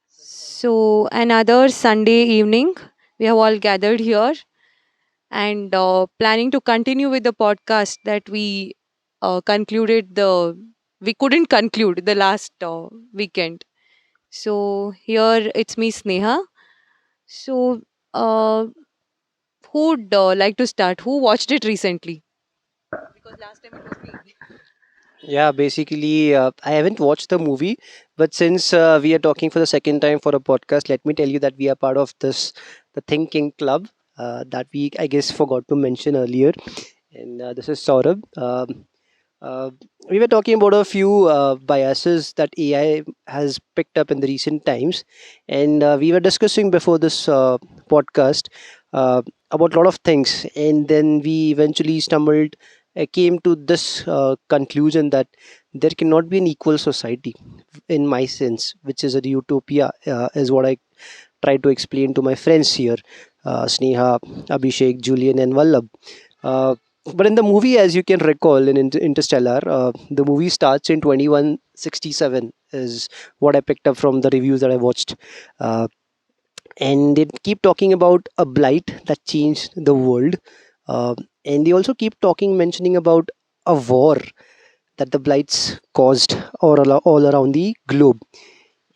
So, another Sunday evening, we have all gathered here and planning to continue with the podcast that we couldn't conclude the last weekend. So, here it's me, Sneha. So, uh, who'd like to start? Who watched it recently? Because last time it was me. Yeah, basically, I haven't watched the movie, but since we are talking for the second time for a podcast, let me tell you that we are part of the Thinking Club that we, I guess, forgot to mention earlier. And this is Saurabh. Uh, we were talking about a few biases that AI has picked up in the recent times, and we were discussing before this podcast uh, about a lot of things, and then we eventually came to this conclusion that there cannot be an equal society, in my sense, which is a utopia, is what I try to explain to my friends here, Sneha, Abhishek, Julian, and Vallabh. Uh, but in the movie, as you can recall, in Interstellar, the movie starts in 2167, is what I picked up from the reviews that I watched. Uh, and they keep talking about a blight that changed the world. Uh, and they also keep mentioning about a war that the blights caused all around the globe.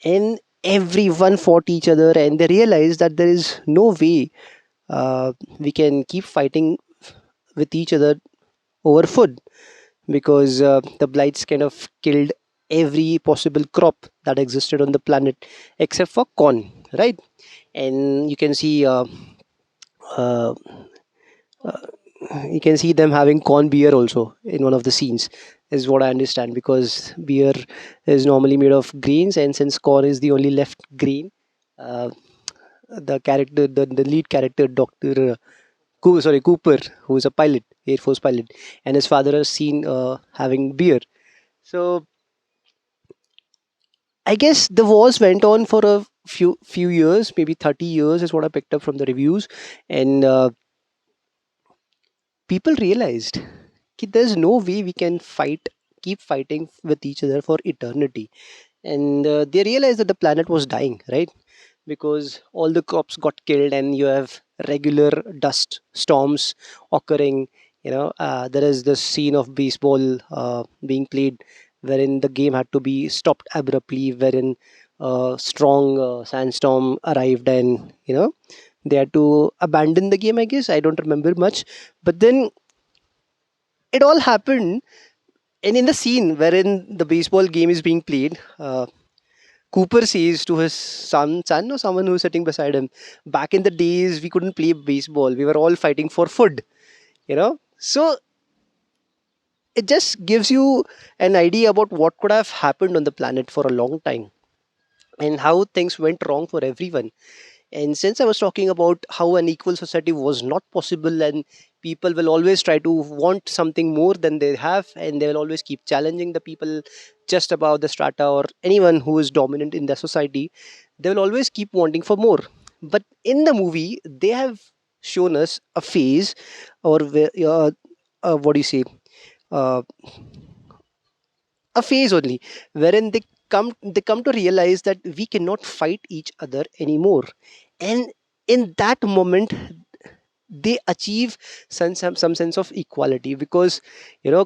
And everyone fought each other, and they realized that there is no way we can keep fighting with each other over food, because the blights kind of killed every possible crop that existed on the planet except for corn, right? And uh, uh, you can see them having corn beer also in one of the scenes, is what I understand, because beer is normally made of grains, and since corn is the only left grain, uh, the lead character, Dr. Cooper, who is a pilot, Air Force pilot, and his father is seen having beer. So I guess the wars went on for a few years, maybe 30 years, is what I picked up from the reviews, and people realized that there's no way we can keep fighting with each other for eternity, and they realized that the planet was dying, right? Because all the crops got killed, and you have regular dust storms occurring. There is this scene of baseball being played, wherein the game had to be stopped abruptly, wherein a strong sandstorm arrived, and they had to abandon the game, I guess. I don't remember much, but then it all happened. And in the scene wherein the baseball game is being played, Cooper says to his son or someone who's sitting beside him, back in the days we couldn't play baseball. We were all fighting for food. So it just gives you an idea about what could have happened on the planet for a long time, and how things went wrong for everyone. And since I was talking about how an equal society was not possible, and people will always try to want something more than they have, and they will always keep challenging the people just above the strata, or anyone who is dominant in the society, they will always keep wanting for more. But in the movie, they have shown us a phase, or what do you say? Uh, a phase only, wherein they come to realize that we cannot fight each other anymore, and in that moment they achieve some sense of equality, because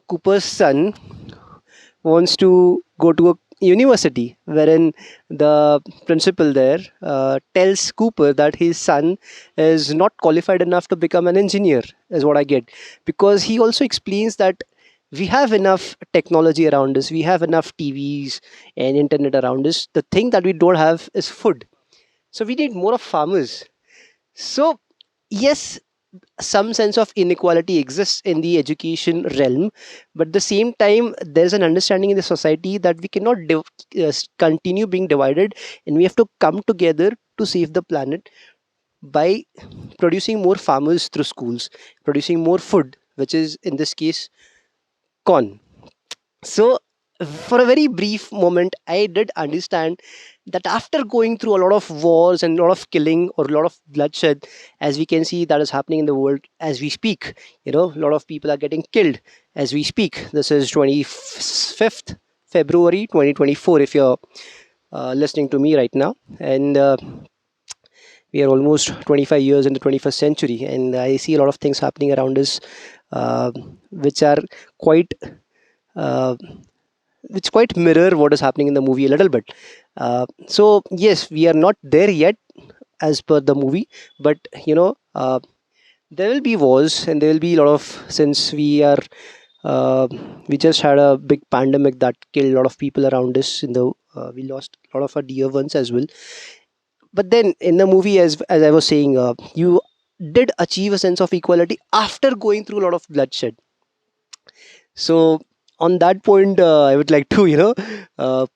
Cooper's son wants to go to a university, wherein the principal there tells Cooper that his son is not qualified enough to become an engineer, is what I get. Because he also explains that we have enough technology around us, we have enough TVs and internet around us. The thing that we don't have is food. So we need more of farmers. So, yes, some sense of inequality exists in the education realm, but at the same time there's an understanding in the society that we cannot continue being divided, and we have to come together to save the planet by producing more farmers through schools, producing more food, which is in this case corn. So for a very brief moment, I did understand that after going through a lot of wars and a lot of killing or a lot of bloodshed, as we can see that is happening in the world as we speak, a lot of people are getting killed as we speak. This is 25th February 2024, if you're listening to me right now. And we are almost 25 years in the 21st century, and I see a lot of things happening around us, uh, which are quite. Uh, which quite mirror what is happening in the movie a little bit. So yes, we are not there yet as per the movie, but there will be wars and there will be a lot of, since uh, we just had a big pandemic that killed a lot of people around us. We lost a lot of our dear ones as well. But then in the movie, as I was saying, you did achieve a sense of equality after going through a lot of bloodshed. So on that point, I would like to,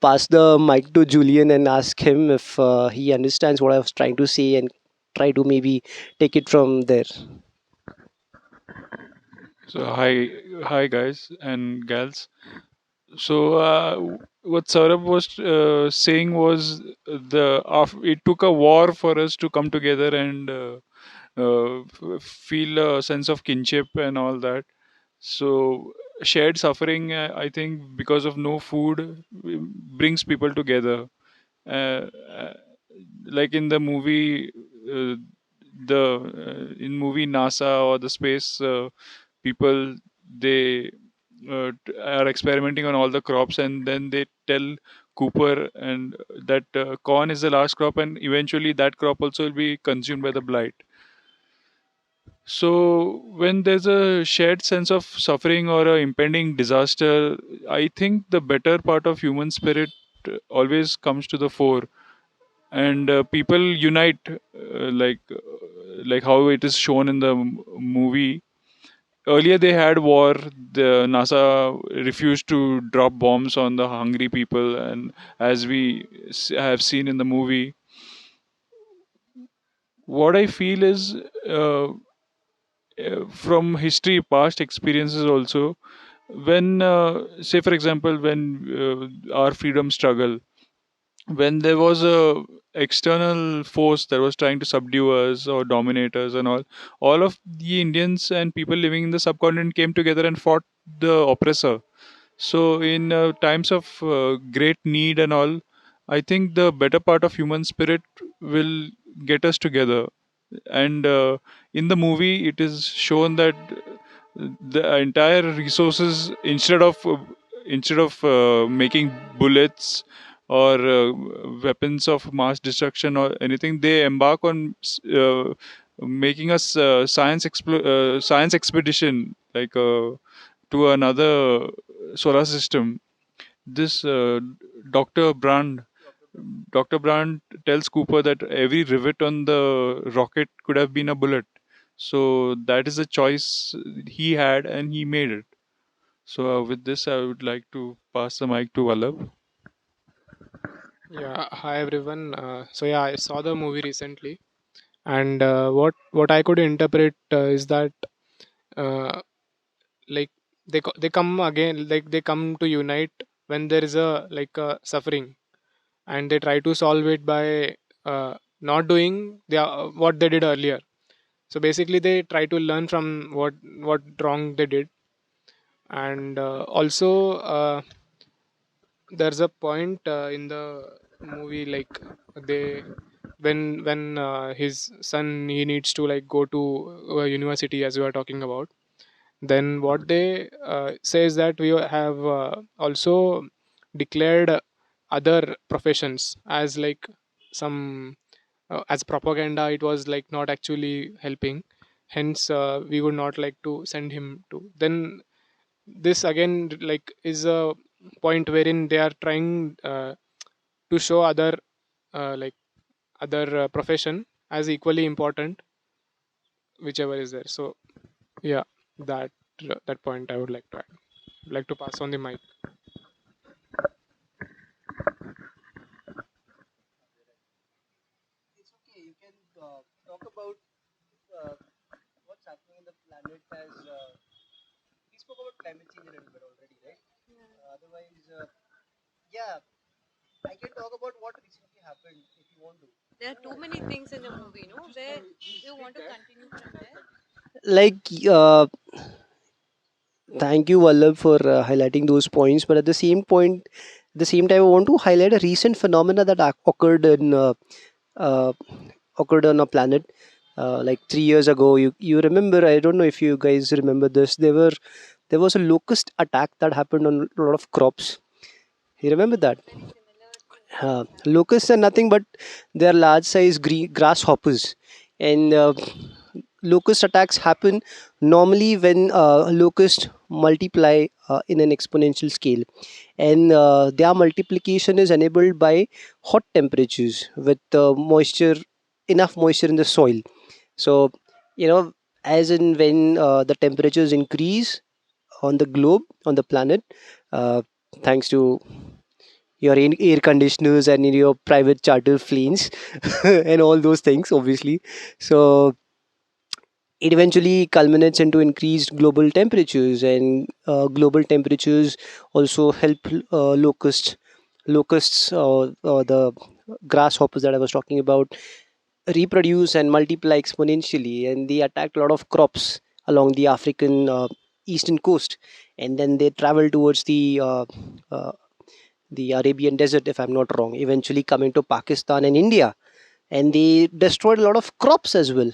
pass the mic to Julian and ask him if he understands what I was trying to say and try to maybe take it from there. So hi guys and gals. So what Saurabh was saying was it took a war for us to come together and feel a sense of kinship and all that. So shared suffering, I think, because of no food, brings people together. Uh, like in the movie, the in movie NASA or the space people, they are experimenting on all the crops, and then they tell Cooper and that corn is the last crop, and eventually that crop also will be consumed by the blight. So when there's a shared sense of suffering or a impending disaster, I think the better part of human spirit always comes to the fore, and people unite, like how it is shown in the movie. Earlier they had war. The NASA refused to drop bombs on the hungry people, and as we have seen in the movie, what I feel is, from history, past experiences also, when say for example, when our freedom struggle, when there was a external force that was trying to subdue us or dominate us and all of the Indians and people living in the subcontinent came together and fought the oppressor. So in times of great need and all, I think the better part of human spirit will get us together. And in the movie it is shown that the entire resources, instead of making bullets or weapons of mass destruction or anything, they embark on making us science expedition, like to another solar system. This dr brand Dr. Brandt tells Cooper that every rivet on the rocket could have been a bullet. So that is a choice he had, and he made it. So with this, I would like to pass the mic to Vallabh. Yeah, hi everyone. So yeah, I saw the movie recently, and what I could interpret is that uh, like they come again, like they come to unite when there is a suffering, and they try to solve it by not doing what they did earlier. So basically, they try to learn from what wrong they did, and also there's a point in the movie, like they when his son, he needs to like go to a university, as we are talking about. Then what they say is that we have also declared other professions as like some as propaganda. It was like not actually helping, hence we would not like to send him to. Then this again like is a point wherein they are trying to show other profession as equally important, whichever is there. So yeah, that that point I would like to add. Like to pass on the mic. It's okay. You can talk about uh, what's happening in the planet as we spoke about climate change a little bit already, right? Otherwise, Yeah, I can talk about what recently happened if you want to. There are too many things in the movie, no? Where you want to continue from there? Like, uh, thank you, Vallabh, for highlighting those points. But at the same time, I want to highlight a recent phenomena that uh, occurred on a planet. Like 3 years ago, you remember? I don't know if you guys remember this. There was a locust attack that happened on a lot of crops. You remember that? Very similar to what happened. Locusts are nothing but they are large size grasshoppers, and locust attacks happen normally when locusts multiply in an exponential scale, and their multiplication is enabled by hot temperatures with moisture, enough moisture in the soil. So, you know, as in when the temperatures increase on the globe, on the planet, uh, thanks to your air conditioners and in your private charter planes and all those things, obviously. So it eventually culminates into increased global temperatures, and global temperatures also help locusts, the grasshoppers that I was talking about, reproduce and multiply exponentially, and they attack a lot of crops along the African eastern coast, and then they travel towards uh, the Arabian desert, if I'm not wrong, eventually coming to Pakistan and India, and they destroyed a lot of crops as well.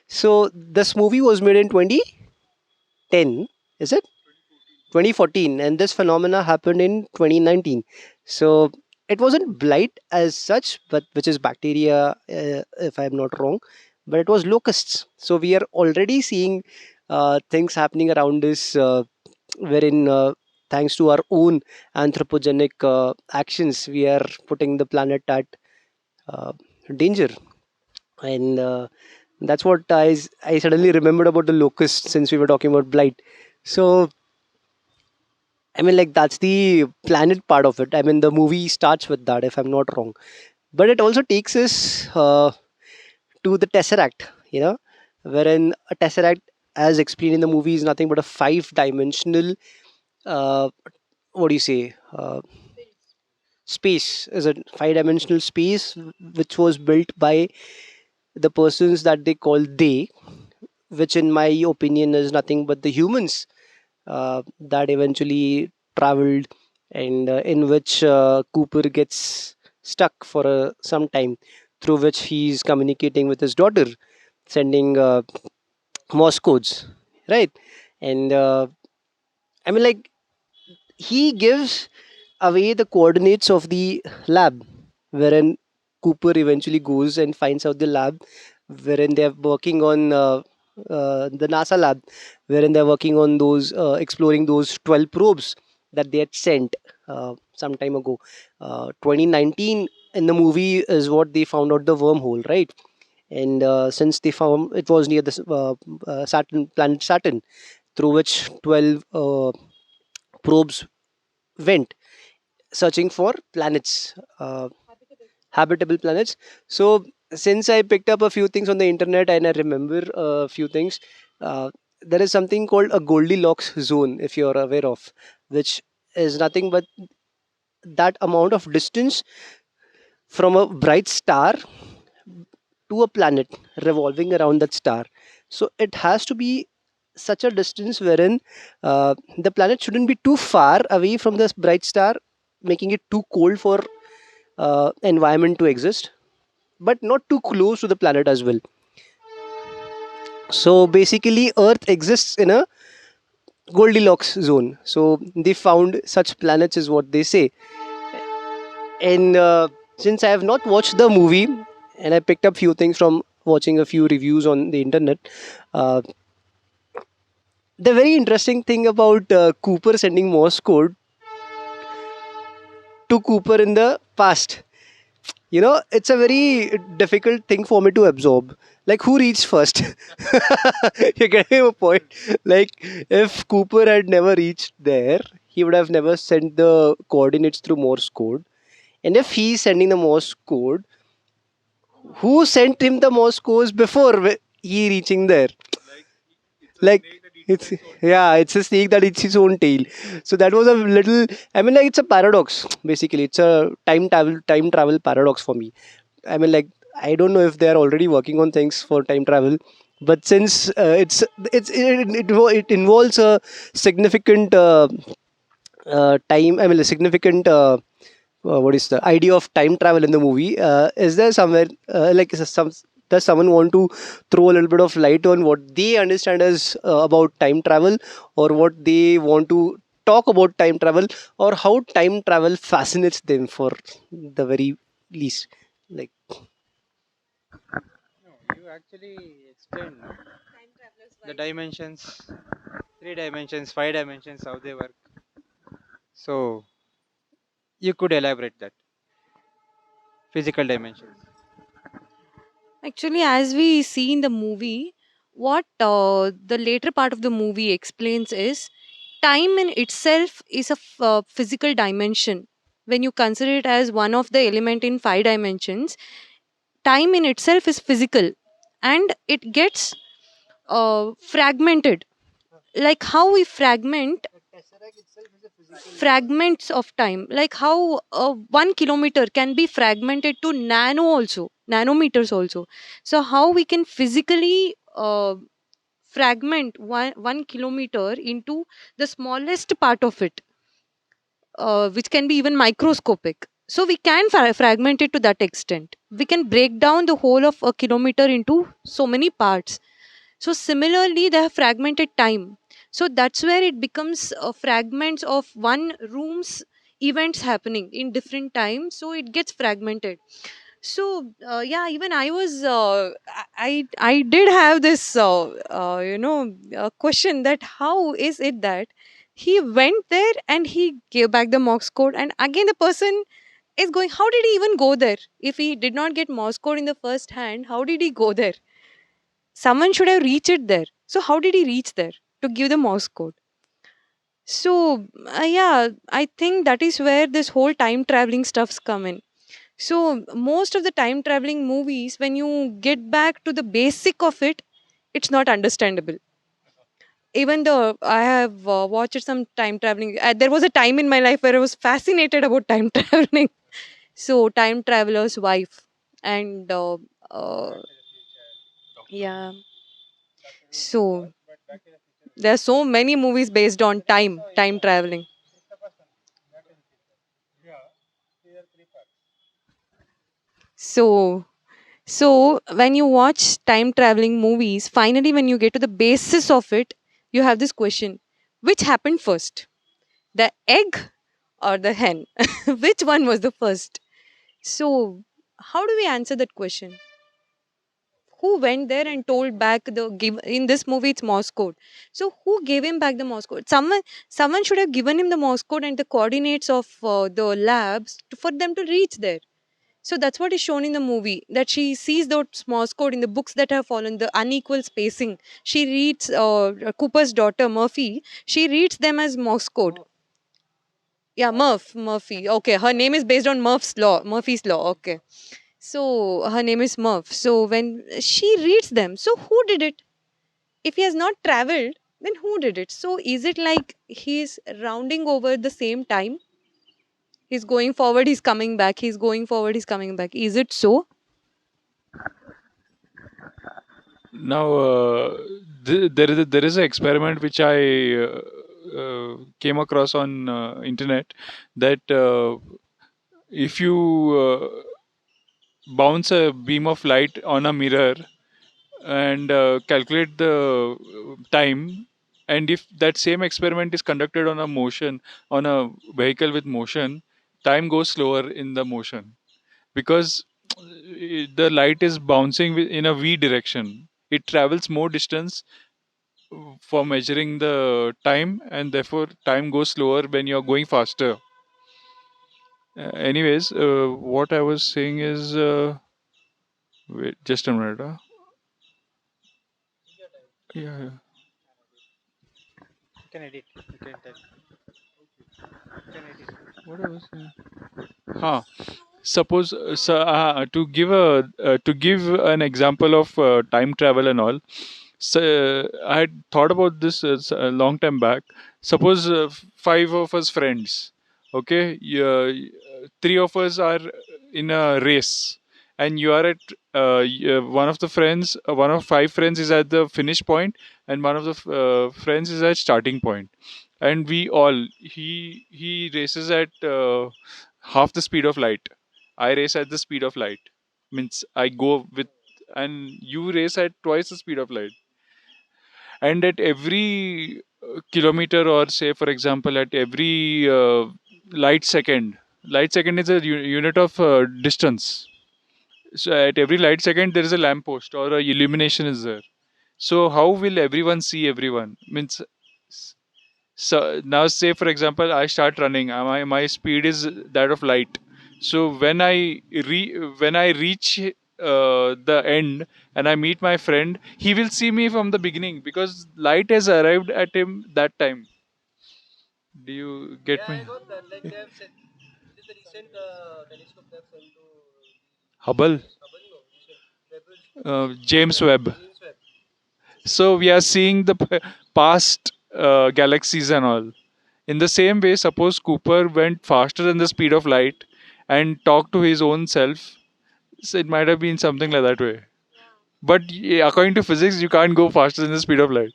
So this movie was made in 2010, is it? 2014, and this phenomena happened in 2019. So it wasn't blight as such, but which is bacteria, if I'm not wrong, but it was locusts. So we are already seeing things happening around us, wherein thanks to our own anthropogenic actions, we are putting the planet at uh, danger. And that's what I suddenly remembered about the locust since we were talking about blight. So I mean, like, that's the planet part of it. I mean, the movie starts with that, if I'm not wrong. But it also takes us to the Tesseract, you know, wherein a Tesseract, as explained in the movie, is nothing but a five-dimensional, uh, what do you say, space. Is a five-dimensional space which was built by the persons that they call they, which, in my opinion, is nothing but the humans that eventually traveled, and in which Cooper gets stuck for some time, through which he's communicating with his daughter, sending Morse codes, right? And I mean, like, he gives away the coordinates of the lab, wherein Cooper eventually goes and finds out the lab, wherein they're working on the NASA lab, wherein they're working on those exploring those 12 probes that they had sent some time ago. 2019 in the movie is what they found out the wormhole, right? And since they found it was near the Saturn, planet Saturn, through which 12 probes went searching for planets, habitable planets. So since I picked up a few things on the internet and I remember a few things, uh, there is something called a Goldilocks zone, if you're aware of, which is nothing but that amount of distance from a bright star to a planet revolving around that star. So it has to be such a distance wherein the planet shouldn't be too far away from this bright star, making it too cold for environment to exist, but not too close to the planet as well. So basically, Earth exists in a Goldilocks zone. So they found such planets, is what they say. And since I have not watched the movie, and I picked up few things from watching a few reviews on the internet, uh, the very interesting thing about Cooper sending Morse code to Cooper in the past, it's a very difficult thing for me to absorb. Like, who reached first? You get my point. Like, if Cooper had never reached there, he would have never sent the coordinates through Morse code. And if he's sending the Morse code, who sent him the Morse codes before he reaching there? Like, It's yeah, it's a snake that eats its own tail. So that was a little. I mean, like it's a paradox. Basically, it's a time travel paradox for me. I mean, like I don't know if they are already working on things for time travel, but since it involves a significant time. I mean, a significant. What is the idea of time travel in the movie? Is there somewhere does someone want to throw a little bit of light on what they understand as about time travel, or what they want to talk about time travel, or how time travel fascinates them for the very least? Like, No, you actually explained, no? The dimensions, three dimensions, five dimensions, how they work. So you could elaborate that physical dimensions. Actually, as we see in the movie, what the later part of the movie explains is time in itself is a physical dimension. When you consider it as one of the element in five dimensions, time in itself is physical, and it gets fragmented. Like how we fragments of time, like how 1 kilometer can be fragmented to nanometers also. So how we can physically fragment one kilometer into the smallest part of it, which can be even microscopic. So we can fragment it to that extent. We can break down the whole of a kilometer into so many parts. So similarly, they have fragmented time. So that's where it becomes fragments of one room's events happening in different times. So it gets fragmented. So yeah, even I was I did have this question that how is it that he went there and he gave back the Morse code, and again the person is going, how did he even go there if he did not get Morse code in the first hand? How did he go there? Someone should have reached it there. So how did he reach there to give the Morse code? So yeah, I think that is where this whole time traveling stuffs come in. So most of the time traveling movies, when you get back to the basic of it, it's not understandable. Even though I have watched some time traveling, there was a time in my life where I was fascinated about time traveling. So time traveler's wife, and yeah. So there are so many movies based on time traveling. So so when you watch time traveling movies, finally when you get to the basis of it, you have this question: which happened first, the egg or the hen? Which one was the first? So how do we answer that question? Who went there and told back the give in this movie it's Morse code. So who gave him back the Morse code? Someone should have given him the Morse code and the coordinates of the labs for them to reach there. So that's what is shown in the movie, that she sees the Morse code in the books that have fallen, the unequal spacing. She reads Cooper's daughter Murphy. She reads them as Morse code. Yeah, Murphy. Okay, her name is based on Murphy's law. Okay, so her name is Murph. So when she reads them, so who did it? If he has not traveled, then who did it? So is it like he's rounding over the same time? He's going forward, he's coming back. He's going forward, he's coming back. Is it so? Now, there is an experiment which I came across on internet, that if you bounce a beam of light on a mirror and calculate the time, and if that same experiment is conducted on a motion, on a vehicle with motion, time goes slower in the motion, because the light is bouncing in a v direction. It travels more distance for measuring the time, and therefore time goes slower when you're going faster. Anyways, what I was saying is, wait just a minute. Yeah, yeah. You can edit. You can tell. You can edit. What I was saying. Huh. Suppose to give an example of time travel and all. So I had thought about this a long time back. Suppose five of us friends, okay, three of us are in a race, and you are at one of the friends, one of five friends is at the finish point, and one of the friends is at starting point, and we all he races at half the speed of light. I race at the speed of light. Means I go with, and you race at twice the speed of light, and at every kilometer, or say for example at every light second is a unit of distance. So at every light second there is a lamppost or a illumination is there. So how will everyone see everyone? Means, so now say for example I start running, my speed is that of light. So when I reach the end and I meet my friend, he will see me from the beginning because light has arrived at him that time. Do you get me? Hubble, James Webb. So we are seeing the past galaxies and all. In the same way, suppose Cooper went faster than the speed of light and talked to his own self, so it might have been something like that way. But yeah, according to physics, you can't go faster than the speed of light.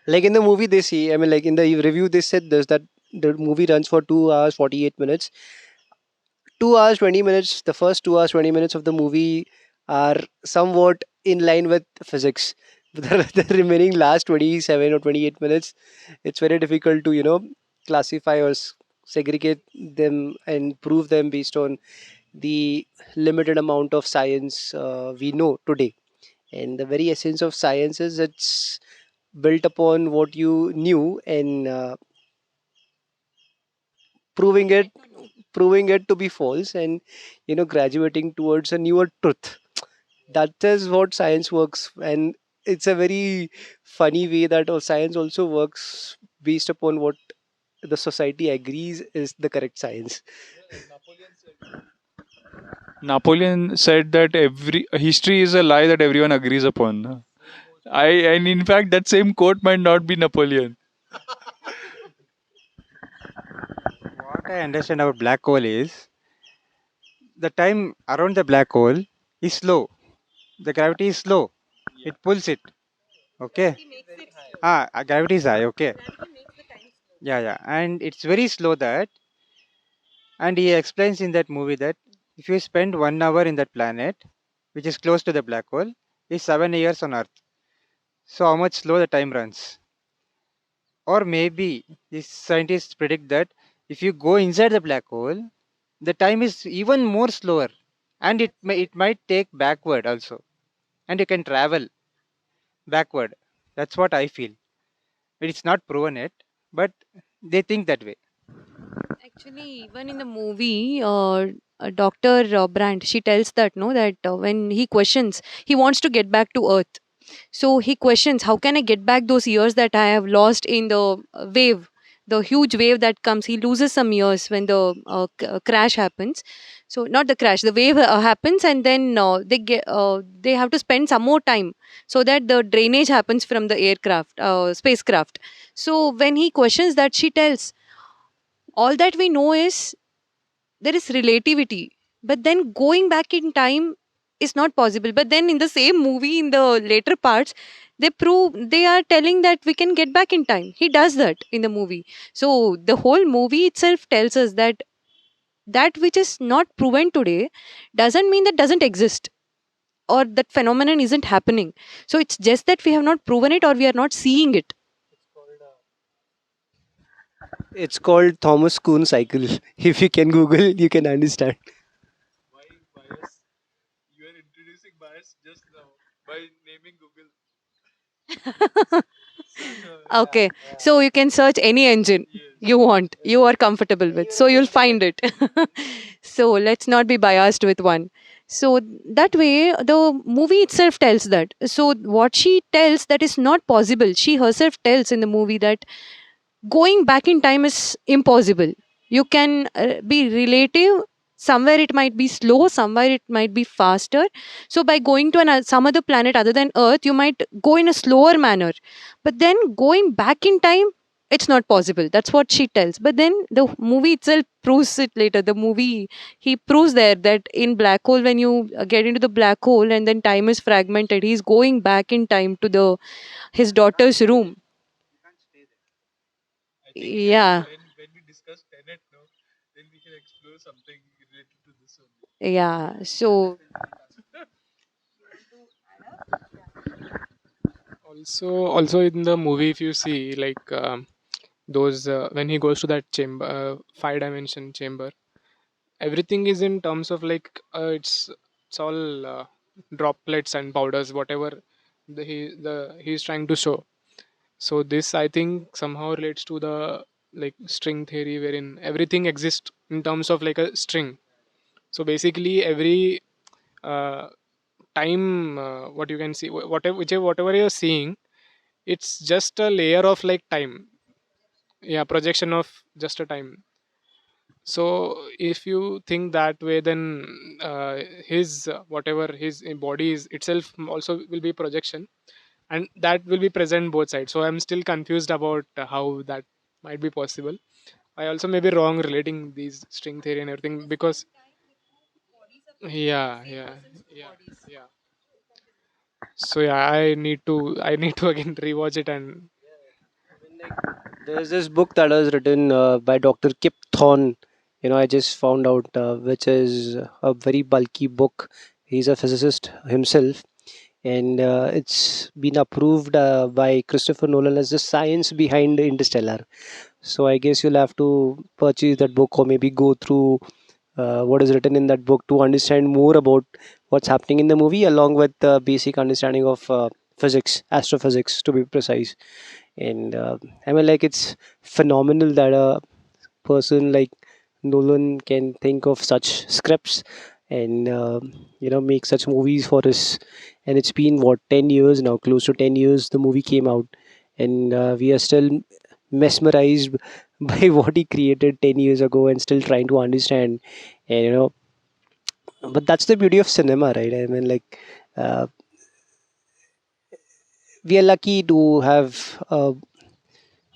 Like in the movie, they see. I mean, like in the review, they said this that the movie runs for 2 hours 48 minutes. 2 hours 20 minutes. The first 2 hours 20 minutes of the movie are somewhat in line with physics. The remaining last 27 or 28 minutes, it's very difficult to classify or segregate them and prove them based on the limited amount of science we know today. And the very essence of science is it's built upon what you knew and proving it proving it to be false, and graduating towards a newer truth. That is what science works. And it's a very funny way that science also works based upon what the society agrees is the correct science. Napoleon said that every history is a lie that everyone agrees upon. And in fact that same quote might not be Napoleon. What I understand about black hole is the time around the black hole is slow. The gravity is slow. It pulls it. Okay. Gravity is high. Okay. Yeah, yeah. And it's very slow that, and he explains in that movie that if you spend 1 hour in that planet, which is close to the black hole, is 7 years on Earth. So how much slow the time runs? Or maybe these scientists predict that if you go inside the black hole, the time is even more slower, and it might take backward also, and you can travel backward. That's what I feel. It's not proven yet, but they think that way. Actually, even in the movie, Dr. Brandt, she tells that, no, that when he questions, he wants to get back to Earth. So he questions, how can I get back those years that I have lost in the wave, the huge wave that comes? He loses some years when the crash happens. So not the crash, the wave happens, and then they have to spend some more time so that the drainage happens from the aircraft, spacecraft. So when he questions that, she tells, all that we know is there is relativity, but then going back in time is not possible. But then in the same movie, in the later parts, they are telling that we can get back in time. He does that in the movie. So the whole movie itself tells us that that which is not proven today doesn't mean that doesn't exist, or that phenomenon isn't happening. So it's just that we have not proven it, or we are not seeing it. It's called Thomas Kuhn cycle. If you can Google, you can understand. Why bias? You are introducing bias just now by naming Google. Okay, so you can search any engine you want, you are comfortable with, so you'll find it. So let's not be biased with one. So that way, the movie itself tells that. So what she tells that is not possible, she herself tells in the movie that going back in time is impossible. You can be relative, somewhere it might be slow, somewhere it might be faster. So by going to some other planet other than earth, you might go in a slower manner, but then going back in time, it's not possible. That's what she tells. But then the movie itself proves it later. The movie, he proves there that in black hole, when you get into the black hole and then time is fragmented, he's going back in time to the his daughter's room. I think Yeah. when we discuss Tenet now, then we can explore something related to this only. Yeah, so Also in the movie, if you see, like, those when he goes to that chamber, five dimension chamber, everything is in terms of like, it's all droplets and powders, whatever he's trying to show. So this, I think, somehow relates to the, like, string theory, wherein everything exists in terms of like a string. So basically every uh, time, what you can see, whatever you're seeing, it's just a layer of like time. Yeah, projection of just a time. So if you think that way, then his whatever his body is itself also will be projection, and that will be present both sides. So I'm still confused about how that might be possible. I also may be wrong relating these string theory and everything, because yeah, yeah, yeah, yeah. So yeah, I need to again rewatch it. And There's this book that was written by Dr. Kip Thorne. I just found out, which is a very bulky book. He's a physicist himself, and it's been approved by Christopher Nolan as the science behind Interstellar. So I guess you'll have to purchase that book or maybe go through what is written in that book to understand more about what's happening in the movie, along with the basic understanding of physics, astrophysics to be precise. And I mean, like, it's phenomenal that a person like Nolan can think of such scripts and make such movies for us. And it's been what, 10 years now, close to 10 years the movie came out, and we are still mesmerized by what he created 10 years ago and still trying to understand. And but that's the beauty of cinema, right? I mean, like, uh, we are lucky to have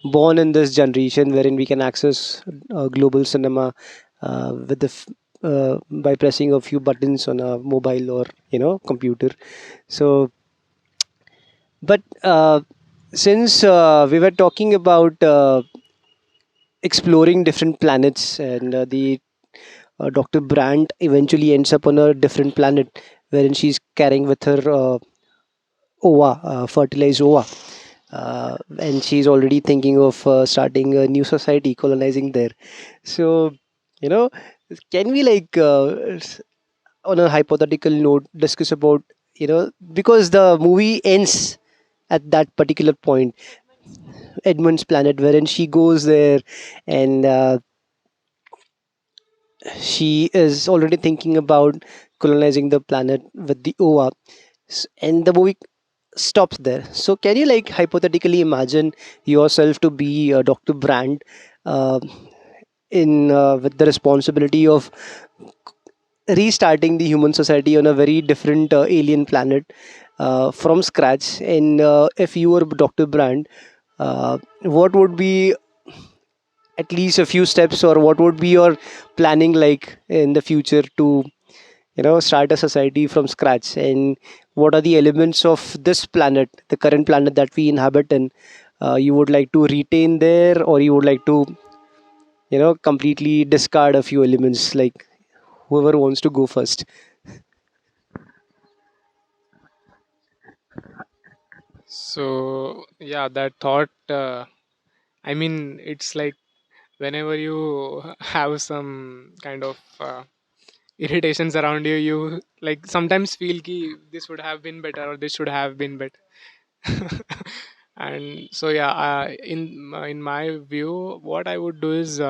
born in this generation wherein we can access global cinema with by pressing a few buttons on a mobile or computer. So, but since we were talking about exploring different planets, and the Dr. Brandt eventually ends up on a different planet wherein she's carrying with her ova, fertilized ova. And she's already thinking of starting a new society, colonizing there. So, you know, can we, like, on a hypothetical note, discuss about, because the movie ends at that particular point, Edmund's planet, wherein she goes there, and she is already thinking about colonizing the planet with the ova. And the movie stops there. So, can you, like, hypothetically imagine yourself to be Dr. Brand, uh, in with the responsibility of restarting the human society on a very different alien planet from scratch? And if you were Dr. Brand, what would be at least a few steps, or what would be your planning like in the future to start a society from scratch? And what are the elements of this planet, the current planet that we inhabit in, you would like to retain there, or you would like to completely discard a few elements? Like, whoever wants to go first. so yeah, that thought, I mean, it's like whenever you have some kind of irritations around you, you like sometimes feel ki this would have been better or this should have been better. And so yeah, in my view, what I would do is,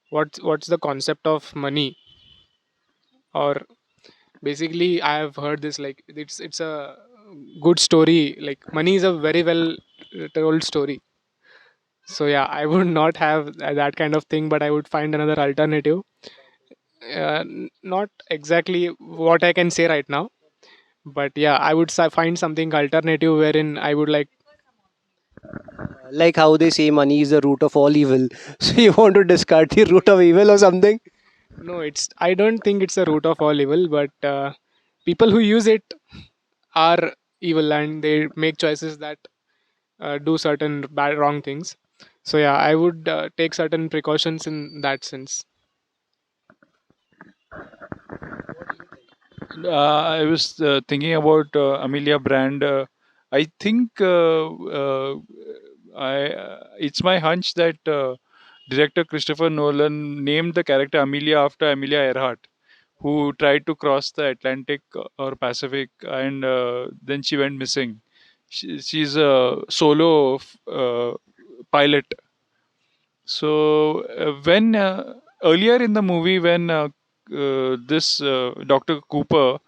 what's the concept of money? Or basically, I have heard this, like, it's a good story. Like, money is a very well told story. So yeah, I would not have that kind of thing, but I would find another alternative. Not exactly what I can say right now, but yeah, I would find something alternative wherein I would like. Like how they say money is the root of all evil. So you want to discard the root of evil or something? No, it's, I don't think it's a root of all evil, but people who use it are evil and they make choices that do certain bad wrong things. So yeah, I would take certain precautions in that sense. I was thinking about Amelia Brand. I think it's my hunch that director Christopher Nolan named the character Amelia after Amelia Earhart, who tried to cross the Atlantic or Pacific, and then she went missing. She's a solo pilot. So when earlier in the movie, when this Dr. Cooper,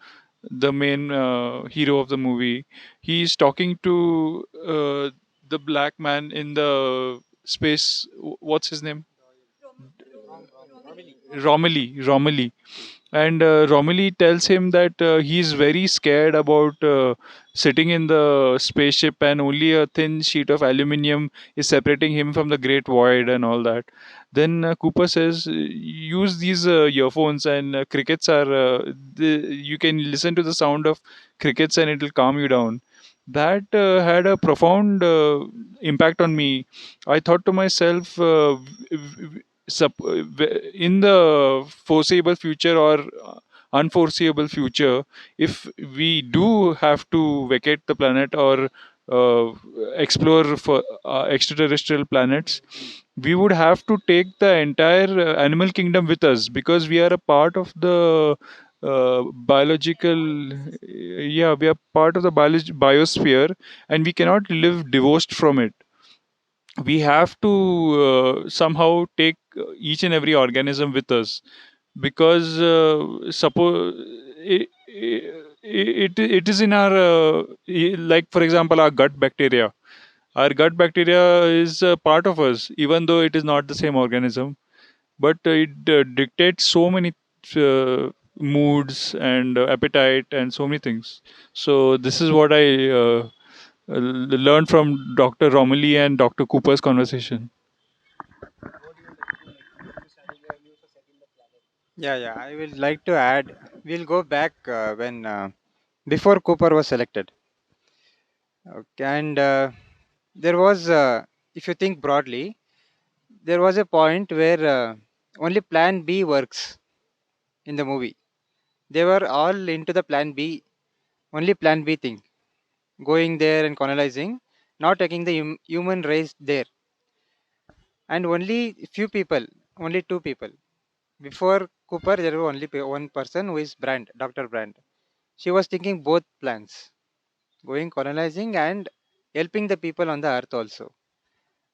the main hero of the movie, he's talking to the black man in the space. What's his name? Romilly. And Romilly tells him that he's very scared about sitting in the spaceship, and only a thin sheet of aluminium is separating him from the great void and all that. Then Cooper says, use these earphones, and crickets are, you can listen to the sound of crickets and it'll calm you down. That had a profound impact on me. I thought to myself, in the foreseeable future or unforeseeable future, if we do have to vacate the planet or uh, explore for extraterrestrial planets, we would have to take the entire animal kingdom with us, because we are a part of the biological, yeah, we are part of the biosphere, and we cannot live divorced from it. We have to somehow take each and every organism with us, because suppose it is in our like, for example, our gut bacteria. Our gut bacteria is a part of us, even though it is not the same organism, but it dictates so many uh, moods and appetite and so many things. So this is what I learned from Dr. Romilly and Dr. Cooper's conversation. Yeah, yeah. I will like to add. We'll go back when before Cooper was selected. Okay, and there was, if you think broadly, there was a point where only Plan B works in the movie. They were all into the Plan B, only Plan B thing, going there and colonizing, not taking the human race there, and only few people, only two people. Before Cooper, there was only one person who is Brand, Dr. Brand. She was thinking both plans, going colonizing and helping the people on the earth also.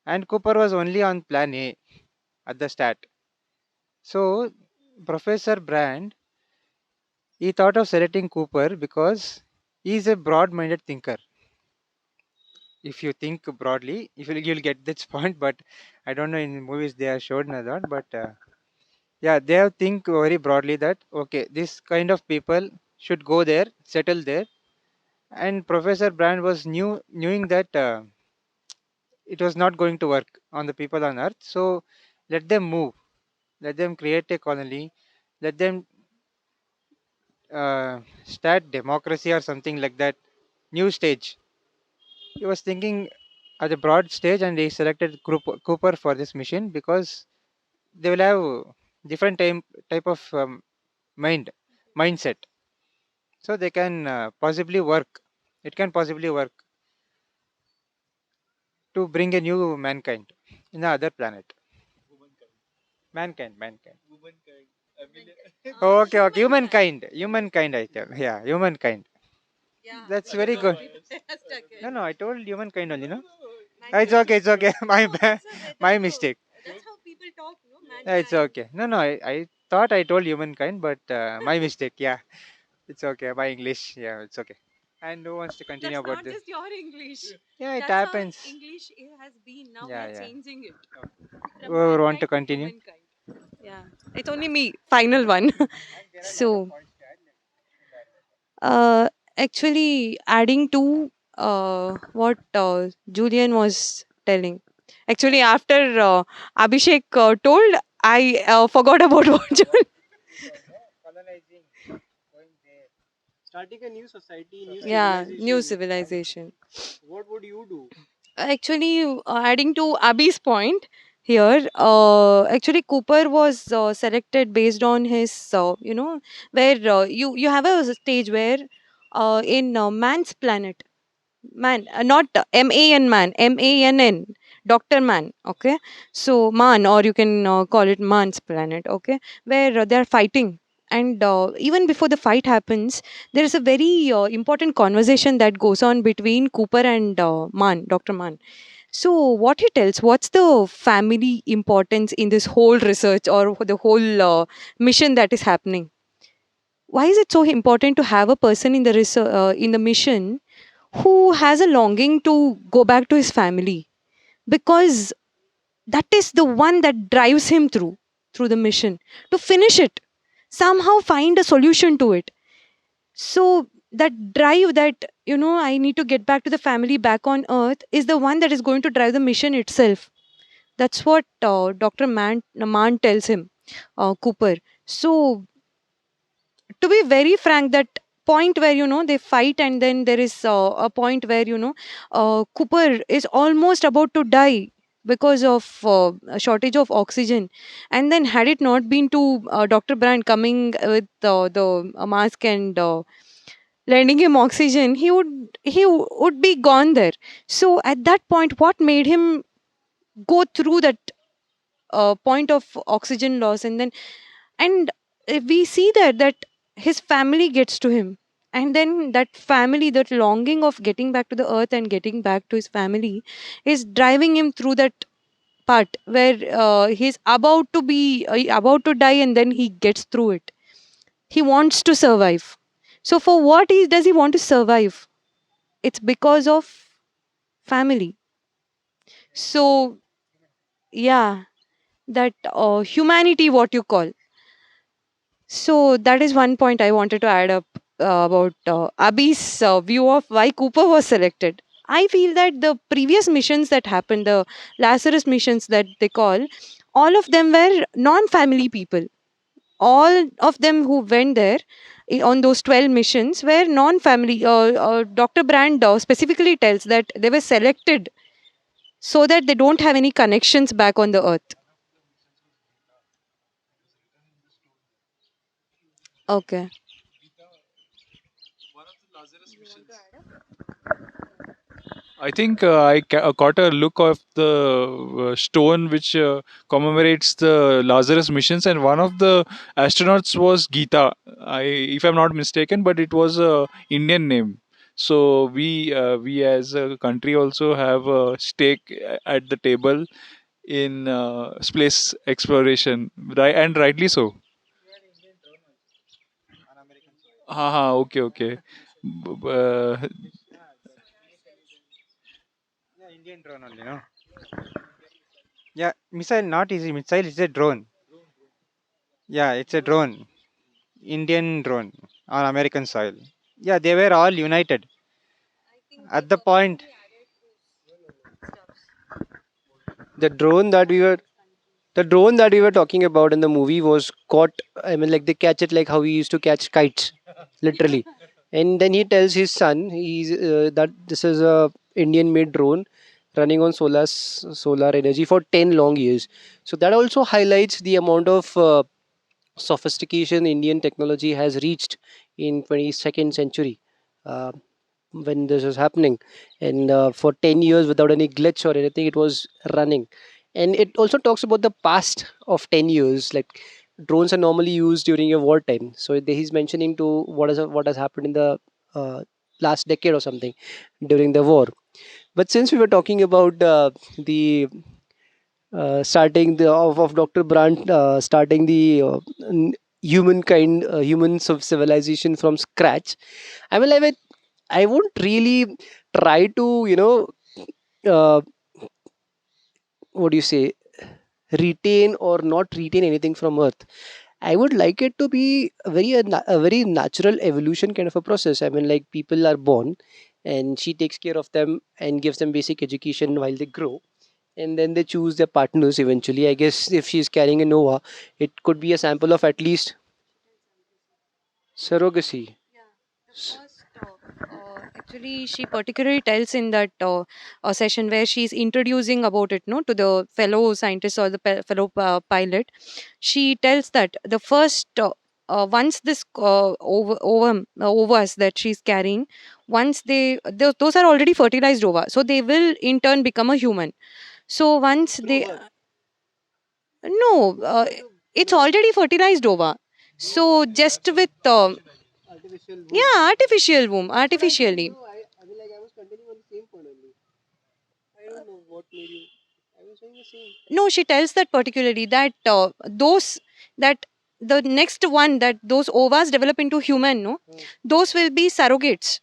And Cooper was only on plan A at the start. So Professor Brand, he thought of selecting Cooper because he is a broad-minded thinker. If you think broadly, if you'll get this point, but I don't know in movies they are shown or not, but yeah, they have think very broadly that okay, this kind of people should go there, settle there, and Professor Brand was knowing that it was not going to work on the people on Earth, so let them move, let them create a colony, let them start democracy or something like that, new stage. He was thinking at a broad stage, and he selected Cooper for this mission because they will have different type of mind mindset, so they can possibly work. It can possibly work to bring a new mankind in the other planet. Mankind. Okay, okay, humankind. I tell, yeah, humankind. That's very good. No, no, I told humankind only, no. It's okay, it's okay. My bad, my mistake. It's okay. No, no, I thought I told humankind, but my mistake. Yeah, it's okay. My English, yeah, it's okay. And who wants to continue about this? Yeah, it happens. Yeah, yeah. Whoever want to continue? Yeah, it's only me. Final one. So, uh, actually, adding to what Julian was telling. Actually, after Abhishek told, I forgot about what Julian. Colonizing, going there. Starting a new society, new Yeah, new civilization. civilization. What would you do? Actually, adding to Abhi's point here, actually Cooper was selected based on his, where you have a stage where in man's planet, man, not man, man, Dr. Man, okay? So Man, or you can call it Man's planet, okay? Where they're fighting. And even before the fight happens, there is a very important conversation that goes on between Cooper and Man, Dr. Man. So, what he tells, what's the family importance in this whole research or the whole mission that is happening? Why is it so important to have a person in the in the mission who has a longing to go back to his family? Because that is the one that drives him through the mission to finish it, somehow find a solution to it. So that drive, that I need to get back to the family back on earth, is the one that is going to drive the mission itself. That's what Dr. Man tells him, Cooper. So, to be very frank, that point where they fight, and then there is a point where Cooper is almost about to die because of a shortage of oxygen, and then had it not been to Dr. Brand coming with the mask and lending him oxygen, he would be gone there. So at that point, what made him go through that point of oxygen loss, and we see that his family gets to him, and then that family, that longing of getting back to the earth and getting back to his family, is driving him through that part where he's about to die, and then he gets through it. He wants to survive. So for what he does, he want to survive? It's because of family. So yeah, that humanity, what you call. So that is one point I wanted to add up about Abhi's view of why Cooper was selected. I feel that the previous missions that happened, the Lazarus missions that they call, all of them were non-family people. All of them who went there on those 12 missions were non-family. Dr. Brand specifically tells that they were selected so that they don't have any connections back on the earth. Okay. I think I caught a look of the stone which commemorates the Lazarus missions, and one of the astronauts was Geeta. If I'm not mistaken, but it was a Indian name. So we as a country also have a stake at the table in space exploration, right? And rightly so. On American soil. Haha, okay, okay. Yeah, yeah, Indian drone only, no? Yeah, missile, not easy missile, it's a drone. Yeah, it's a drone. Indian drone on American soil. Yeah, they were all united. At the point, The drone that we were the drone that we were talking about in the movie was caught. I mean, like they catch it like how we used to catch kites, literally. And then he tells his son that this is a Indian made drone running on solar energy for 10 long years. So that also highlights the amount of sophistication Indian technology has reached in 22nd century. Uh, when this was happening, and for 10 years without any glitch or anything, it was running. And it also talks about the past of 10 years, like drones are normally used during a wartime. So he's mentioning to what has happened in the uh, last decade or something during the war. But since we were talking about the starting of Dr. Brandt starting the humankind, humans of civilization from scratch. I mean, I won't really try to, uh, what do you say? retain or not retain anything from Earth. I would like it to be a very natural evolution kind of a process. I mean, like people are born, and she takes care of them and gives them basic education while they grow, and then they choose their partners eventually. I guess if she's carrying a Nova, it could be a sample of at least surrogacy. S- Actually, she particularly tells in that session where she's introducing about it, no, to the fellow scientist or the fellow pilot. She tells that the first once this ovas that she's carrying, once those are already fertilized ova, so they will in turn become a human. So once they no, it's already fertilized ova. So just with Artificial womb. yeah, artificial womb, But I don't artificially. know. I mean, like I was continuing on the same point only. I don't know what made you. I was saying the same. No, she tells that particularly that those that the next one that those ovas develop into human, no, Hmm. those will be surrogates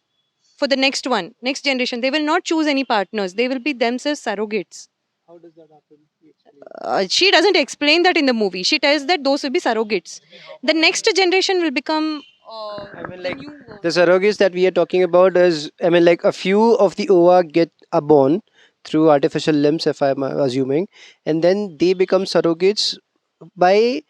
for the next one, next generation. They will not choose any partners. They will be themselves surrogates. How does that happen? You explain. She doesn't explain that in the movie. She tells that those will be surrogates. The next generation will become I mean, the like new. the surrogates that we are talking about is, I mean, like a few of the ova get are born through artificial limbs, if I'm assuming, and then they become surrogates by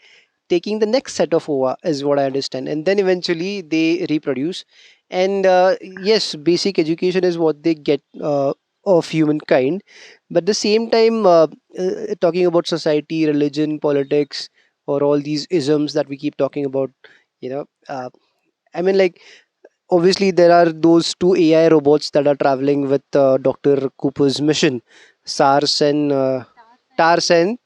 taking the next set of ova, is what I understand, and then eventually they reproduce. And yes, basic education is what they get of humankind, but at the same time, talking about society, religion, politics, or all these isms that we keep talking about, you know. I mean, like, obviously, there are those two AI robots that are traveling with Dr. Cooper's mission, SARS and TARS and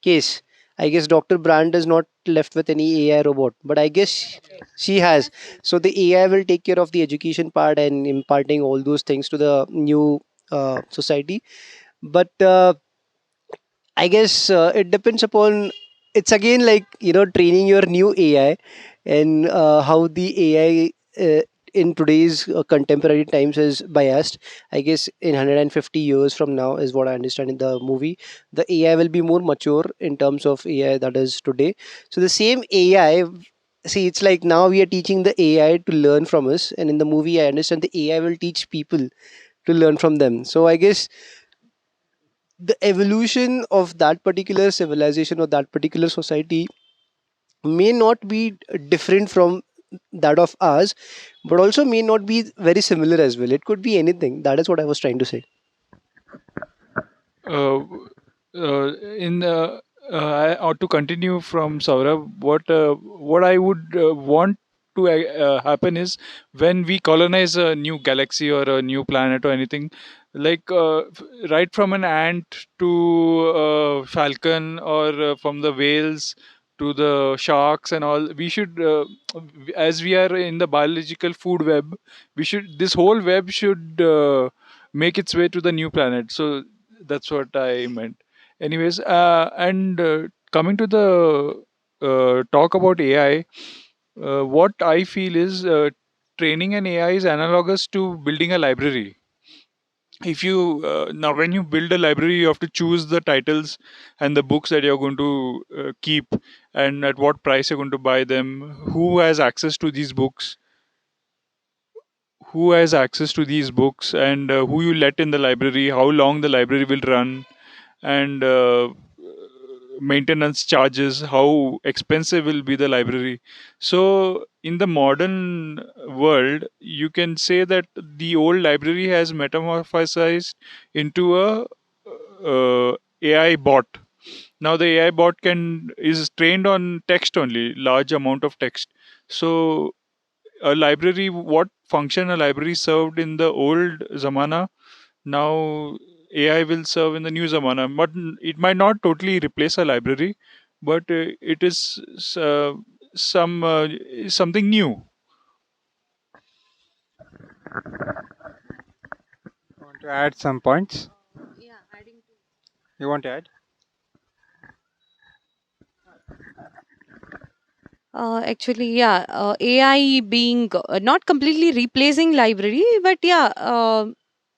Case. I guess Dr. Brand is not left with any AI robot, but I guess she has. So the AI will take care of the education part and imparting all those things to the new society. But I guess it depends upon. It's again like training your new AI, and how the AI in today's contemporary times is biased. I guess in 150 years from now is what I understand in the movie. The AI will be more mature in terms of AI that is today. So the same AI. See, it's like now we are teaching the AI to learn from us, and in the movie, I understand the AI will teach people to learn from them. So I guess the evolution of that particular civilization or that particular society may not be different from that of ours, but also may not be very similar as well. It could be anything. That is what I was trying to say. uh, in to continue from Saurabh, what I would want to happen is when we colonize a new galaxy or a new planet or anything, like right from an ant to falcon, or from the whales to the sharks and all, we should as we are in the biological food web, we should this whole web should make its way to the new planet. So that's what I meant. Anyways, and coming to the talk about AI, what I feel is training an AI is analogous to building a library. If you now when you build a library, you have to choose the titles and the books that you're going to keep, and at what price you're going to buy them, who has access to these books, and who you let in the library, how long the library will run, and maintenance charges, how expensive will be the library. So in the modern world, you can say that the old library has metamorphosized into a AI bot. Now the AI bot can is trained on text only, large amount of text. So a library, what function a library served in the old zamana, now AI will serve in the new zamana. But it might not totally replace a library, but it is some something new. Want to add some points? Yeah, adding to You want to add? actually, yeah, AI being not completely replacing library, but yeah,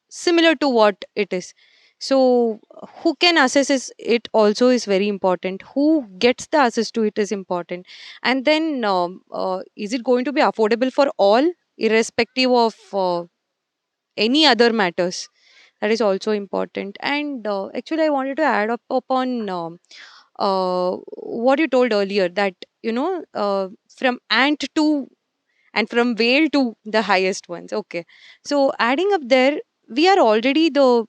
similar to what it is. So who can access it also is very important. Who gets the access to it is important. And then is it going to be affordable for all, irrespective of any other matters? That is also important. And actually, I wanted to add up upon what you told earlier, that from ant to, and from whale to the highest ones. Okay, so adding up there, we are already the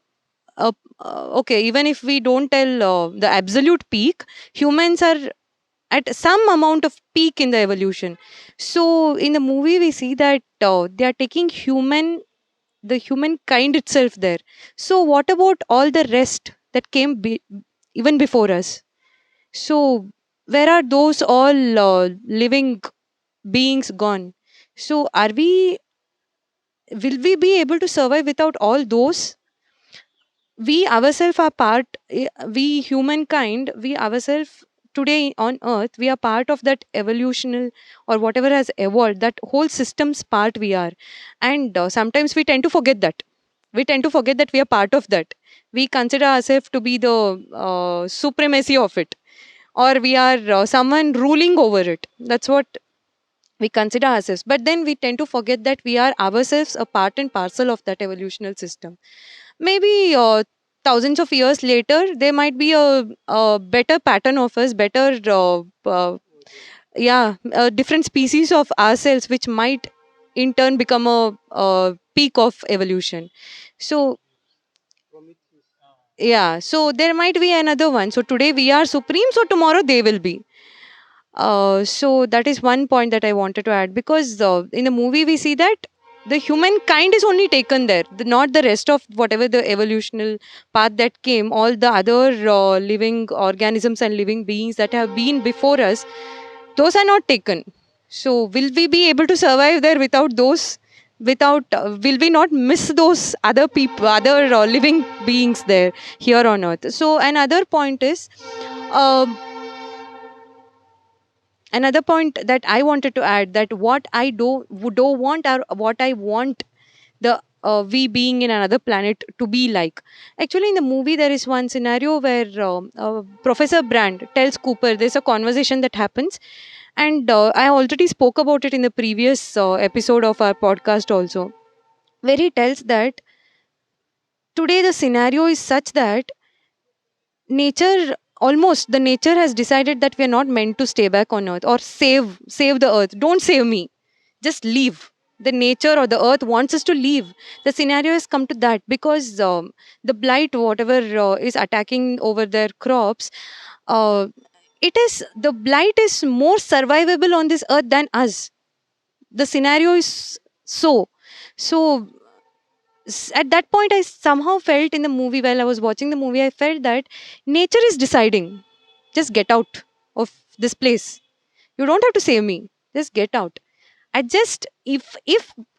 okay, even if we don't tell the absolute peak, humans are at some amount of peak in the evolution. So in the movie we see that they are taking the humankind itself there. So what about all the rest that came even before us? So where are those all living beings gone? So will we be able to survive without all those? We ourselves are we humankind, we ourselves today on earth, we are part of that evolutional, or whatever has evolved, that whole system's part we are. And sometimes we tend to forget that. We tend to forget that we are part of that. We consider ourselves to be the supremacy of it, or we are someone ruling over it. That's what we consider ourselves. But then we tend to forget that we are ourselves a part and parcel of that evolutional system. Maybe thousands of years later there might be a better pattern of us, better yeah, a different species of ourselves, which might in turn become a peak of evolution. So yeah, so there might be another one. So today we are supreme, so tomorrow they will be. So that is one point that I wanted to add, because in the movie we see that the humankind is only taken there, not the rest of whatever the evolutional path that came. All the other living organisms and living beings that have been before us, those are not taken. So will we be able to survive there without those? Without will we not miss those other people, other living beings there here on earth? So another point that I wanted to add, that what I don't want, or what I want the we being in another planet to be like. Actually, in the movie, there is one scenario where Professor Brand tells Cooper, there's a conversation that happens, and I already spoke about it in the previous episode of our podcast also, where he tells that today the scenario is such that nature, almost the nature has decided that we are not meant to stay back on earth or save the earth. Don't save me, just leave. The nature or the earth wants us to leave. The scenario has come to that because the blight, whatever is attacking over their crops, uh, it is the blight is more survivable on this earth than us. The scenario is so at that point I somehow felt in the movie, while I was watching the movie, I felt that nature is deciding, just get out of this place. You don't have to save me, just get out. I just, if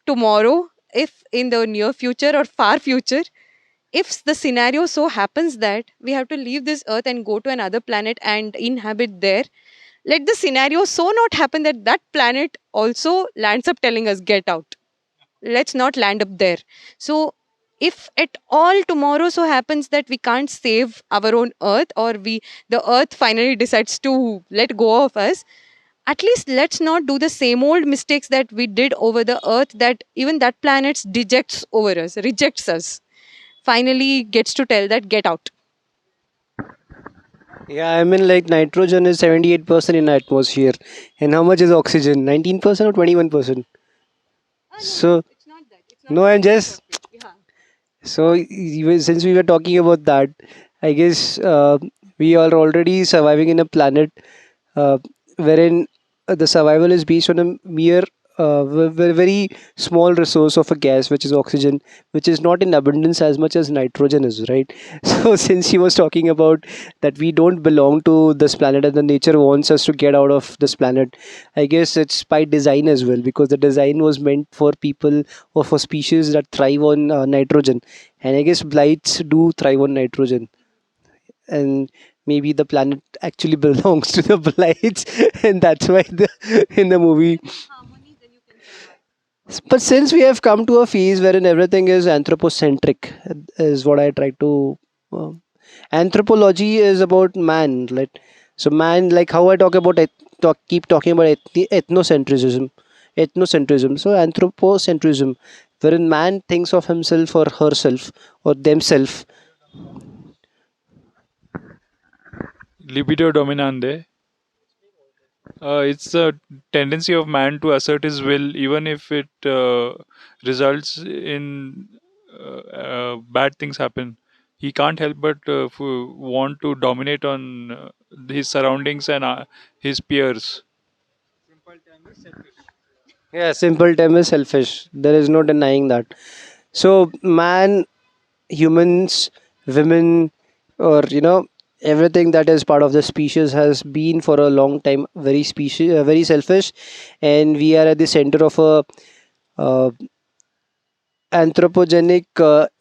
tomorrow, if in the near future or far future, if the scenario so happens that we have to leave this earth and go to another planet and inhabit there, let the scenario so not happen that that planet also lands up telling us get out, let's not land up there. So if at all tomorrow so happens that we can't save our own earth, or the earth finally decides to let go of us, at least let's not do the same old mistakes that we did over the earth, that even that planet dejects over us, rejects us, finally gets to tell that get out. Yeah, I mean, like nitrogen is 78% in the atmosphere. And how much is oxygen? 19% or 21%? So, no, I'm just. So, since we were talking about that, I guess we are already surviving in a planet uh, wherein the survival is based on a mere very small resource of a gas, which is oxygen, which is not in abundance as much as nitrogen is, right? So since he was talking about that we don't belong to this planet and the nature wants us to get out of this planet, I guess it's by design as well, because the design was meant for people or for species that thrive on nitrogen, and I guess blights do thrive on nitrogen, and maybe the planet actually belongs to the blights, and that's why in the movie. But since we have come to a phase wherein everything is anthropocentric, is what I try to Uh, Anthropology is about man, right? So man, like how I talk about keep talking about ethnocentrism. So anthropocentrism, wherein man thinks of himself or herself or themselves. Libido dominante. It's a tendency of man to assert his will, even if it results in bad things happen. He can't help but want to dominate on his surroundings and his peers. Simple term is selfish. Yeah, simple term is selfish. There is no denying that. So man, humans, women, or everything that is part of the species has been for a long time very selfish, and we are at the center of a uh, anthropogenic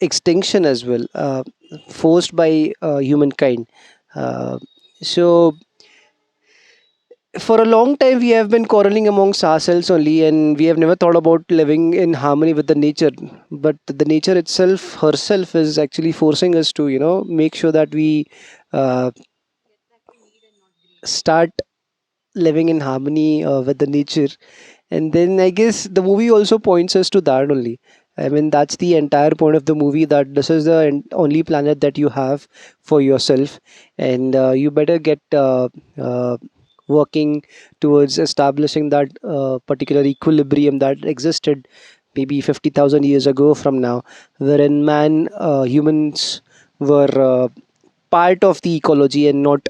extinction as well, forced by humankind. Uh, so for a long time we have been quarreling amongst ourselves only, and we have never thought about living in harmony with the nature. But the nature itself herself is actually forcing us to make sure that we uh, start living in harmony with the nature. And then I guess the movie also points us to that only. I mean, that's the entire point of the movie, that this is the only planet that you have for yourself, and you better get uh, working towards establishing that particular equilibrium that existed maybe 50,000 years ago from now, wherein humans were part of the ecology and not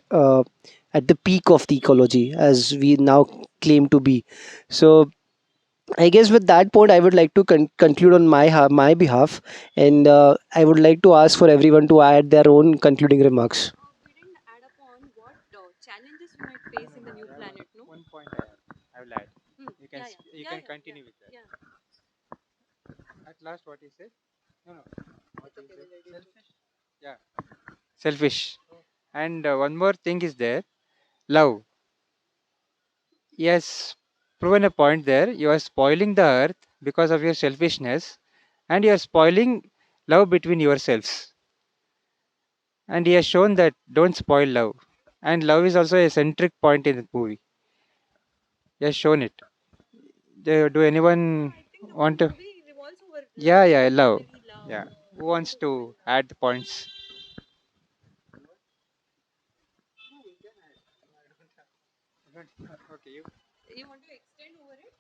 at the peak of the ecology as we now claim to be. So I guess with that point, I would like to conclude on my behalf, and I would like to ask for everyone to add their own concluding remarks. We didn't add upon what challenges we might face in the new No, planet, no? one point I will add. You can Yeah, yeah, you yeah, can yeah, yeah, continue with that. yeah. At last, what he said? No, no. What It's he okay, said? we'll edit it. Selfish. Yeah, selfish. And one more thing is there. Love. Yes, proven a point there. You are spoiling the earth because of your selfishness, and you are spoiling love between yourselves. And he has shown that don't spoil love. And love is also a centric point in the movie. He has shown it. Do anyone I think the whole want to? movie revolves over Yeah, love, yeah, no? love. Maybe love. Yeah. Who wants to add the points? Okay, you. You want to extend over it?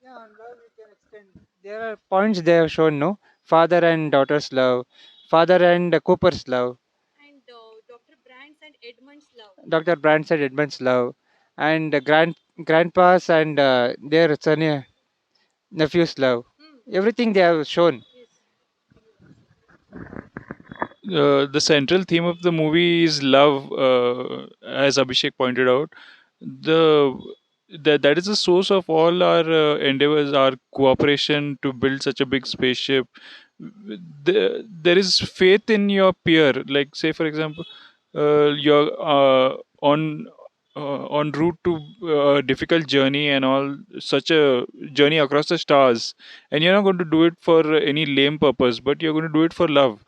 Yeah, on love you can extend. There are points they have shown, no? Father and daughter's love, father and Cooper's love, And Dr. Brand's and Edmund's love. Dr. Brands and Edmund's love, and grandpa's and their son nephew's love. Hmm. Everything they have shown. Yes. The central theme of the movie is love, as Abhishek pointed out. The that is the source of all our endeavors, our cooperation to build such a big spaceship. There is faith in your peer. Like, say for example, you're on route to a difficult journey and all, such a journey across the stars, and you're not going to do it for any lame purpose, but you're going to do it for love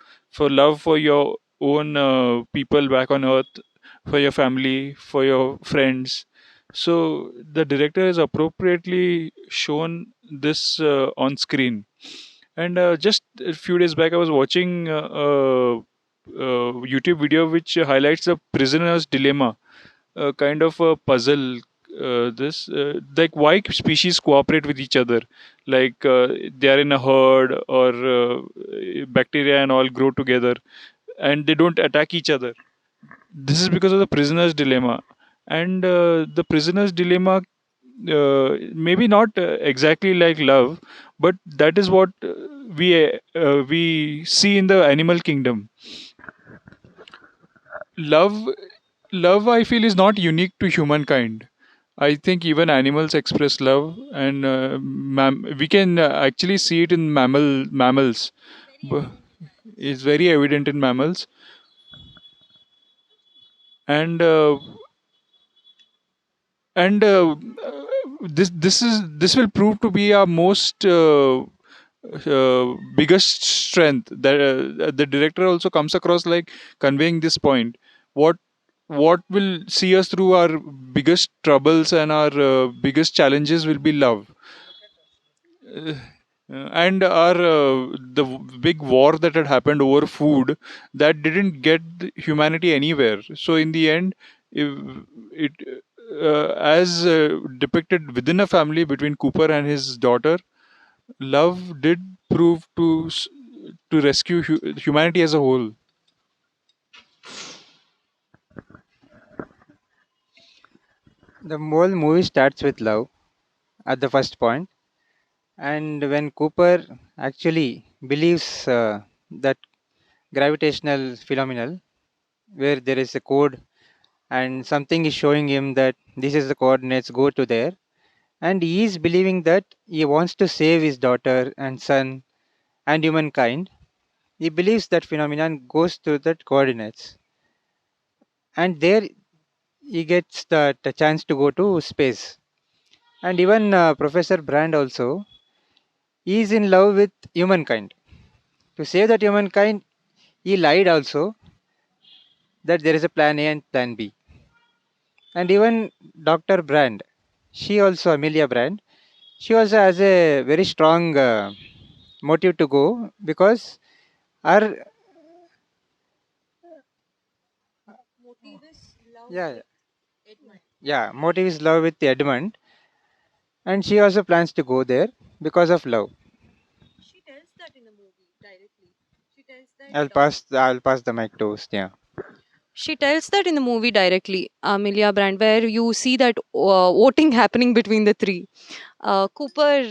for your own people back on earth, for your family, for your friends. So the director has appropriately shown this on screen. And just a few days back, I was watching YouTube video which highlights the prisoner's dilemma, kind of a puzzle. This like why species cooperate with each other, like they are in a herd, or bacteria and all grow together, and they don't attack each other. This is because of the prisoner's dilemma. And the prisoner's dilemma, maybe not exactly like love, but that is what we see in the animal kingdom. Love love I feel is not unique to humankind. I think even animals express love, and we can actually see it in mammals. Very B- evident in mammals. it's very evident in mammals. And uh, and this will prove to be our most biggest strength that the director also comes across like conveying this point. What what will see us through our biggest troubles and our biggest challenges will be love. Uh, and our big war that had happened over food, that didn't get humanity anywhere. So in the end, if it as depicted within a family between Cooper and his daughter, love did prove to rescue humanity as a whole. The whole movie starts with love at the first point, and when Cooper actually believes that gravitational phenomenon where there is a code and something is showing him that this is the coordinates, go to there, and he is believing that he wants to save his daughter and son and humankind. He believes that phenomenon goes to that coordinates, and there he gets the chance to go to space. And even Professor Brand also, he is in love with humankind. To save that humankind, he lied also that there is a plan A and plan B. And even Dr. Brand, she also, Amelia Brand, she also has a very strong motive to go because her, yeah, yeah, motive is love with Edmund, and she also plans to go there because of love. I'll pass the mic to Sneha. She tells that in the movie directly, Amelia Brand, where you see that voting happening between the three. Cooper,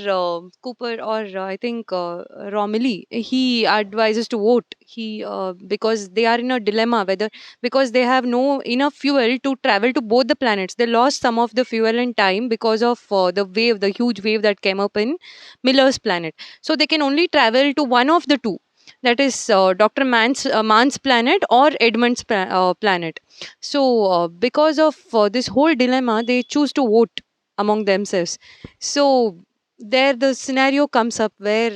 or I think Romilly, he advises to vote. He Because they are in a dilemma whether, because they have no enough fuel to travel to both the planets. They lost some of the fuel and time because of the huge wave that came up in Miller's planet. So they can only travel to one of the two. That is Dr. Mann's planet or Edmund's planet. So because of this whole dilemma, they choose to vote among themselves. So there the scenario comes up where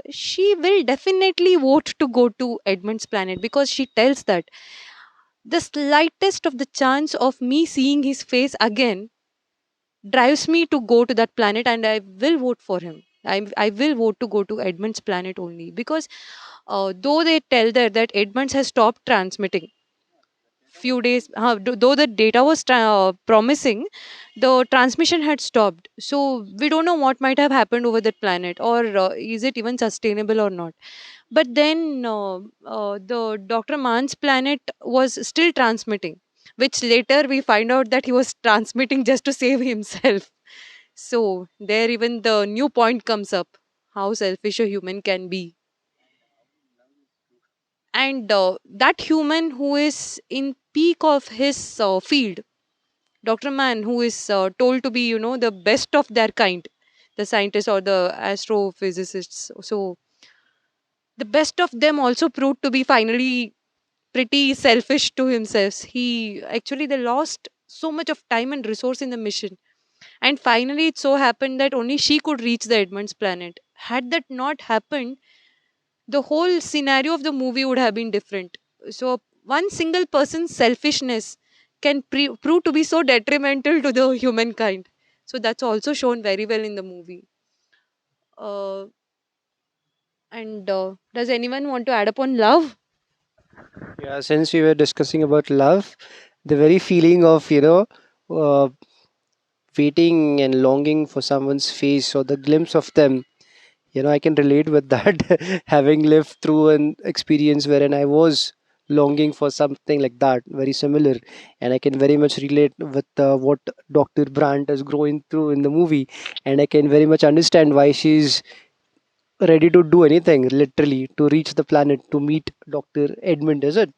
she will definitely vote to go to Edmund's planet, because she tells that the slightest of the chance of me seeing his face again drives me to go to that planet, and I will vote for him. I will vote to go to Edmund's planet only because though they tell there that Edmunds has stopped transmitting few days, though the data was promising, the transmission had stopped. So we don't know what might have happened over that planet, or is it even sustainable or not. But then the Dr. Mann's planet was still transmitting, which later we find out that he was transmitting just to save himself. So there even the new point comes up, how selfish a human can be. And that human who is in peak of his field, Dr. Mann, who is told to be, the best of their kind, the scientists or the astrophysicists. So the best of them also proved to be finally pretty selfish to himself. They lost so much of time and resource in the mission. And finally, it so happened that only she could reach the Edmonds planet. Had that not happened, the whole scenario of the movie would have been different. So one single person's selfishness can prove to be so detrimental to the humankind. So that's also shown very well in the movie. And does anyone want to add upon love? Yeah, since we were discussing about love, the very feeling of, uh, waiting and longing for someone's face or the glimpse of them, I can relate with that. Having lived through an experience wherein I was longing for something like that, very similar. And I can very much relate with what Dr. Brandt is going through in the movie. And I can very much understand why she's ready to do anything, literally, to reach the planet to meet Dr. Edmund, is it?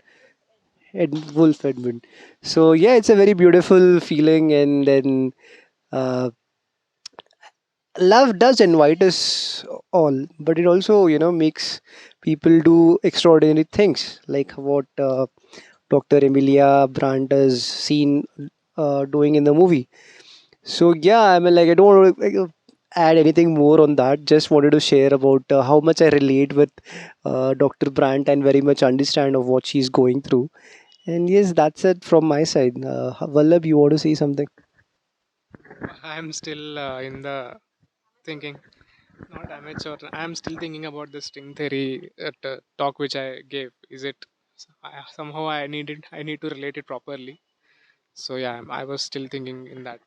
Wolf Edmund. So yeah, it's a very beautiful feeling, and then uh, love does invite us all, but it also makes people do extraordinary things, like what Dr. Emilia Brandt is seen doing in the movie. So yeah, I mean, like, I don't want to. add anything more on that. Just wanted to share about how much I relate with Dr. Brandt and very much understand of what she's going through. And yes, that's it from my side. Vallabh, you want to say something? I'm still in the thinking, not amateur. I'm still thinking about the string theory talk which I gave. Is it somehow I need to relate it properly? So yeah, I was still thinking in that.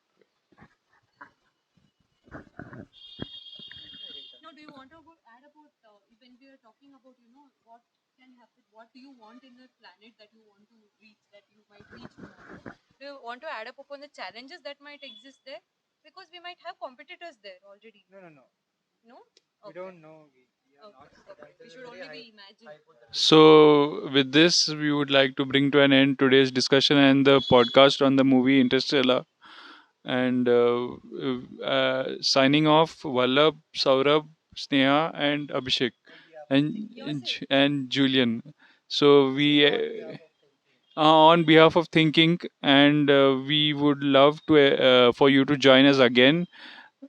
Now, do you want to add about when we are talking about what can happen? What do you want in the planet that you want to reach, that you might reach tomorrow? Do you want to add up upon the challenges that might exist there? Because we might have competitors there already. No, no, no. No? We Okay. don't know. We are not. Okay. Okay. We That's a should very only high, be imagining. So, with this, we would like to bring to an end today's discussion and the podcast on the movie Interstellar. And signing off, Vallabh, Saurabh, Sneha, and Abhishek, and Julian. So on behalf of Thinking, and we would love to for you to join us again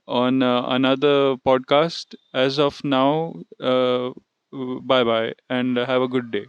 on another podcast. As of now, bye bye, and have a good day.